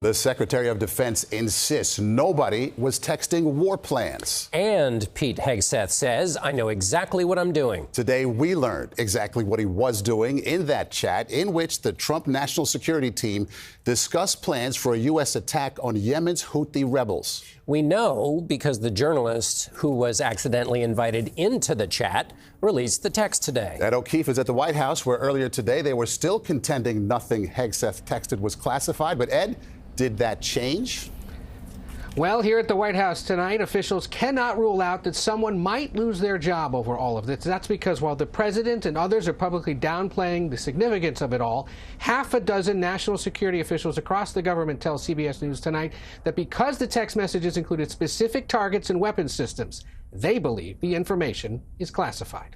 The Secretary of Defense insists nobody was texting war plans. And Pete Hegseth says, I know exactly what I'm doing. Today, we learned exactly what he was doing in that chat in which the Trump National Security Team discussed plans for a U.S. attack on Yemen's Houthi rebels. We know because the journalist who was accidentally invited into the chat released the text today. Ed O'Keefe is at the White House, where earlier today they were still contending nothing Hegseth texted was classified. But Ed, did that change? Well, here at the White House tonight, officials cannot rule out that someone might lose their job over all of this. That's because while the president and others are publicly downplaying the significance of it all, half a dozen national security officials across the government tell CBS News tonight that because the text messages included specific targets and weapons systems, they believe the information is classified.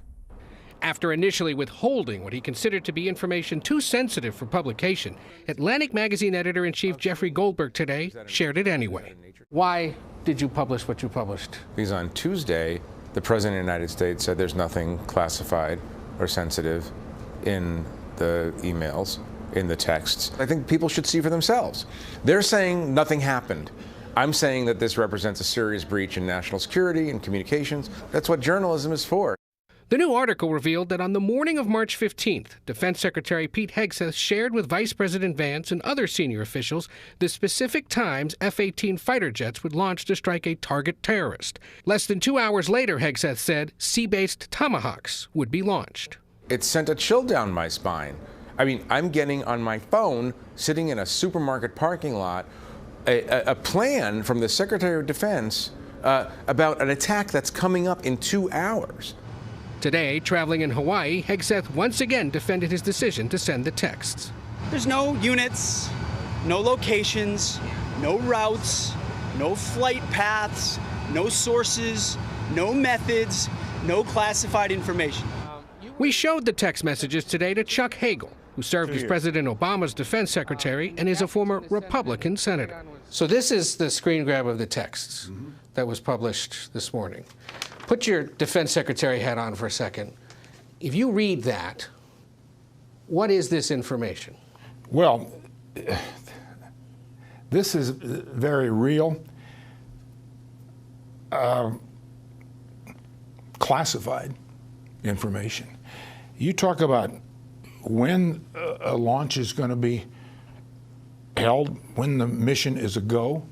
After initially withholding what he considered to be information too sensitive for publication, Atlantic magazine editor-in-chief Jeffrey Goldberg today shared it anyway. Why did you publish what you published? Because on Tuesday, the President of the United States said there's nothing classified or sensitive in the emails, in the texts. I think people should see for themselves. They're saying nothing happened. I'm saying that this represents a serious breach in national security and communications. That's what journalism is for. The new article revealed that on the morning of March 15th, Defense Secretary Pete Hegseth shared with Vice President Vance and other senior officials the specific times F-18 fighter jets would launch to strike a target terrorist. Less than 2 hours later, Hegseth said, sea-based Tomahawks would be launched. It sent a chill down my spine. I mean, I'm getting on my phone, sitting in a supermarket parking lot, a plan from the Secretary of Defense about an attack that's coming up in 2 hours. Today, traveling in Hawaii, Hegseth once again defended his decision to send the texts. There's no units, no locations, no routes, no flight paths, no sources, no methods, no classified information. We showed the text messages today to Chuck Hagel, who served as President Obama's defense secretary and is a former Republican senator. So this is the screen grab of the texts that was published this morning. Put your defense secretary hat on for a second. If you read that, what is this information? Well, this is very real, classified information. You talk about when a launch is going to be held, when the mission is a go,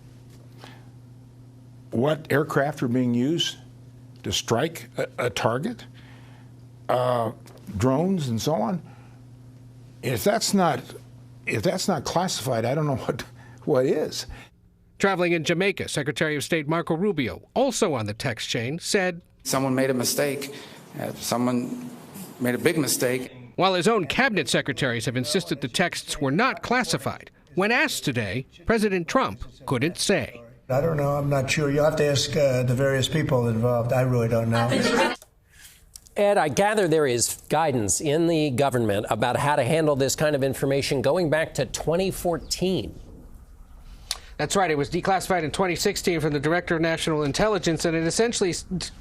what aircraft are being used to strike a target, drones and so on. If that's not classified, I don't know what is. Traveling in Jamaica, Secretary of State Marco Rubio, also on the text chain, said, someone made a mistake. Someone made a big mistake. While his own cabinet secretaries have insisted the texts were not classified, when asked today, President Trump couldn't say. I don't know. I'm not sure. You'll have to ask the various people involved. I really don't know. Ed, I gather there is guidance in the government about how to handle this kind of information going back to 2014. That's right. It was declassified in 2016 from the Director of National Intelligence, and it essentially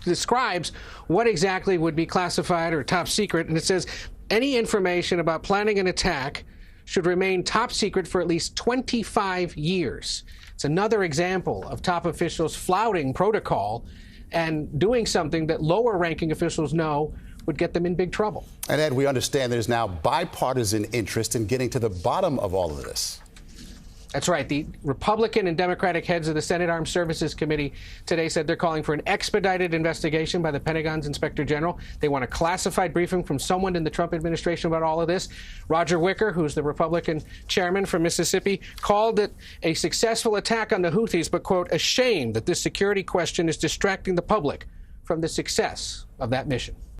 describes what exactly would be classified or top secret. And it says any information about planning an attack should remain top secret for at least 25 years. It's another example of top officials flouting protocol and doing something that lower-ranking officials know would get them in big trouble. And Ed, we understand there's now bipartisan interest in getting to the bottom of all of this. That's right. The Republican and Democratic heads of the Senate Armed Services Committee today said they're calling for an expedited investigation by the Pentagon's Inspector General. They want a classified briefing from someone in the Trump administration about all of this. Roger Wicker, who's the Republican chairman from Mississippi, called it a successful attack on the Houthis, but, quote, a shame that this security question is distracting the public from the success of that mission.